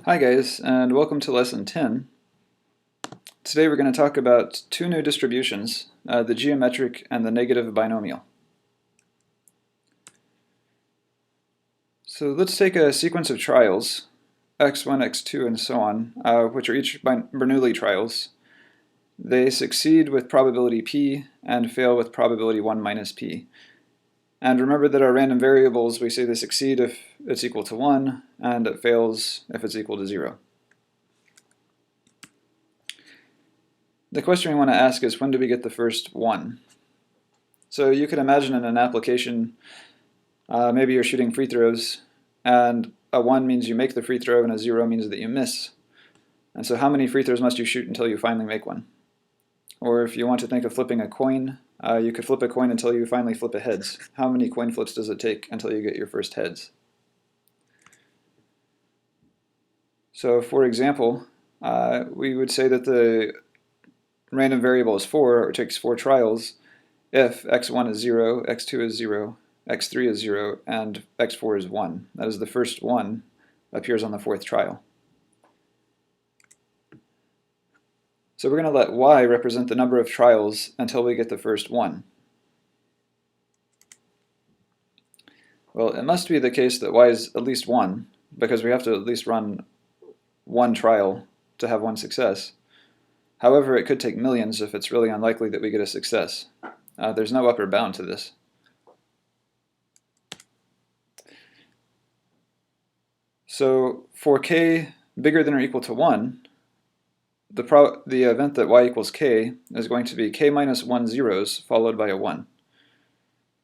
Hi guys, and welcome to lesson 10. Today we're going to talk about two new distributions, the geometric and the negative binomial. So let's take a sequence of trials, x1, x2, and so on, which are each Bernoulli trials. They succeed with probability p and fail with probability 1 minus p. And remember that our random variables, we say they succeed if it's equal to 1, and it fails if it's equal to 0. The question we want to ask is, when do we get the first 1? So you could imagine in an application, maybe you're shooting free throws, and a 1 means you make the free throw, and a 0 means that you miss. And so how many free throws must you shoot until you finally make one? Or if you want to think of flipping a coin, you could flip a coin until you finally flip a heads. How many coin flips does it take until you get your first heads? So for example, we would say that the random variable is 4, or it takes 4 trials, if x1 is 0, x2 is 0, x3 is 0, and x4 is 1. That is, the first 1 appears on the 4th trial. So we're going to let y represent the number of trials until we get the first 1. Well, it must be the case that y is at least 1, because we have to at least run 1 trial to have 1 success. However, it could take millions if it's really unlikely that we get a success. There's no upper bound to this. So for k bigger than or equal to 1, the event that y equals k is going to be k minus 1 zeros followed by a 1.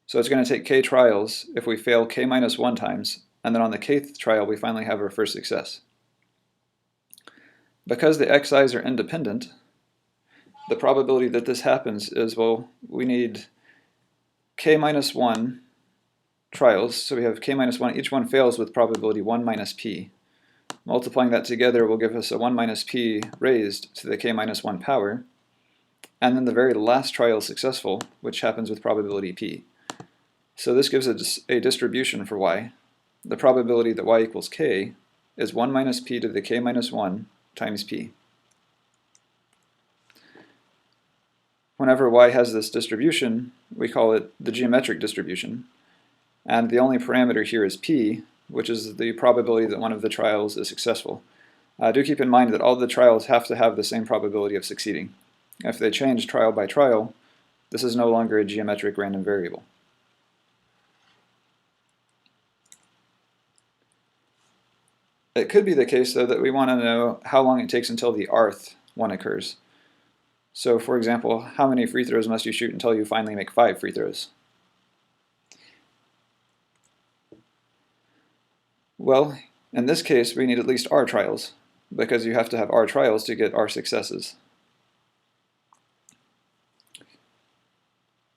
So it's going to take k trials if we fail k minus 1 times, and then on the kth trial we finally have our first success. Because the xi's are independent, the probability that this happens is, well, we need k minus 1 trials, so we have k minus 1, each one fails with probability 1 minus p. Multiplying that together will give us a 1 minus p raised to the k minus 1 power, and then the very last trial is successful, which happens with probability p. So this gives us a distribution for y. The probability that y equals k is 1 minus p to the k minus 1 times p. Whenever y has this distribution, we call it the geometric distribution. And the only parameter here is p, which is the probability that one of the trials is successful. Do keep in mind that all the trials have to have the same probability of succeeding. If they change trial by trial, this is no longer a geometric random variable. It could be the case, though, that we want to know how long it takes until the rth one occurs. So, for example, how many free throws must you shoot until you finally make 5 free throws? Well, in this case, we need at least r trials, because you have to have r trials to get r successes.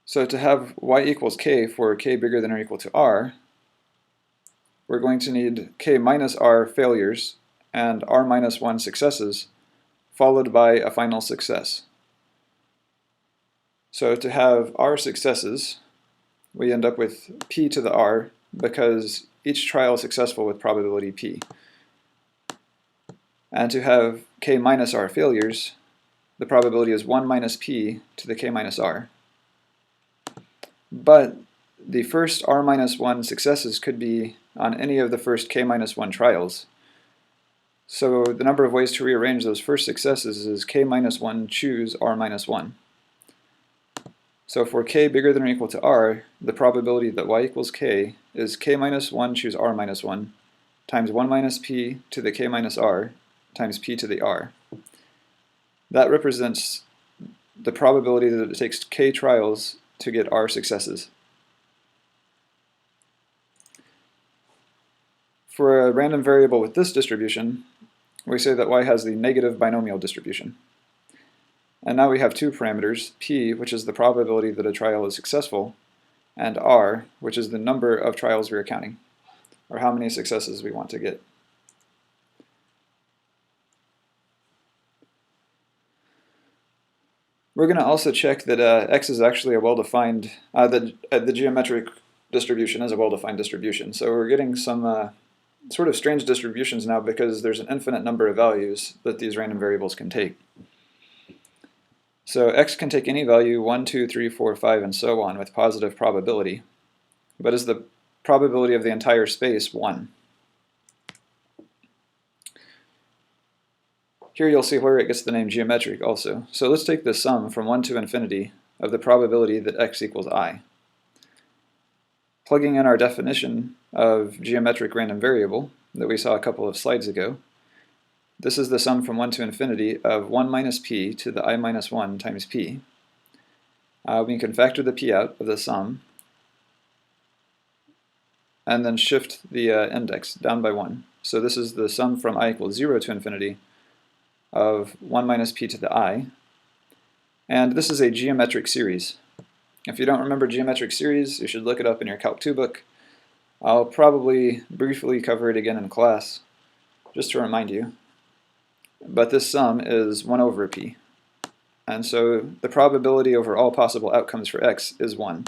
So to have y equals k for k bigger than or equal to r, we're going to need k minus r failures and r minus 1 successes, followed by a final success. So to have r successes, we end up with p to the r, because each trial is successful with probability p. And to have k minus r failures, the probability is 1 minus p to the k minus r. But the first r minus 1 successes could be on any of the first k minus 1 trials. So the number of ways to rearrange those first successes is k minus 1 choose r minus 1. So for k bigger than or equal to r, the probability that y equals k is k minus 1 choose r minus 1 times 1 minus p to the k minus r times p to the r. That represents the probability that it takes k trials to get r successes. For a random variable with this distribution, we say that y has the negative binomial distribution. And now we have two parameters, p, which is the probability that a trial is successful, and r, which is the number of trials we are counting, or how many successes we want to get. We're going to also check that x is actually a well-defined, the geometric distribution is a well-defined distribution. So we're getting some sort of strange distributions now because there's an infinite number of values that these random variables can take. So x can take any value 1, 2, 3, 4, 5, and so on with positive probability, but is the probability of the entire space 1? Here you'll see where it gets the name geometric also. So let's take the sum from 1 to infinity of the probability that x equals I. Plugging in our definition of geometric random variable that we saw a couple of slides ago, this is the sum from 1 to infinity of 1 minus p to the I minus 1 times p. We can factor the p out of the sum and then shift the index down by 1. So this is the sum from I equals 0 to infinity of 1 minus p to the I. And this is a geometric series. If you don't remember geometric series, you should look it up in your Calc 2 book. I'll probably briefly cover it again in class, just to remind you. But this sum is 1 over p. And so the probability over all possible outcomes for x is 1,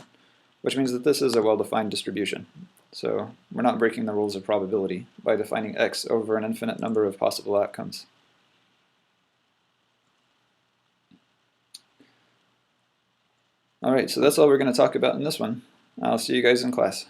which means that this is a well-defined distribution. So we're not breaking the rules of probability by defining x over an infinite number of possible outcomes. Alright, so that's all we're going to talk about in this one. I'll see you guys in class.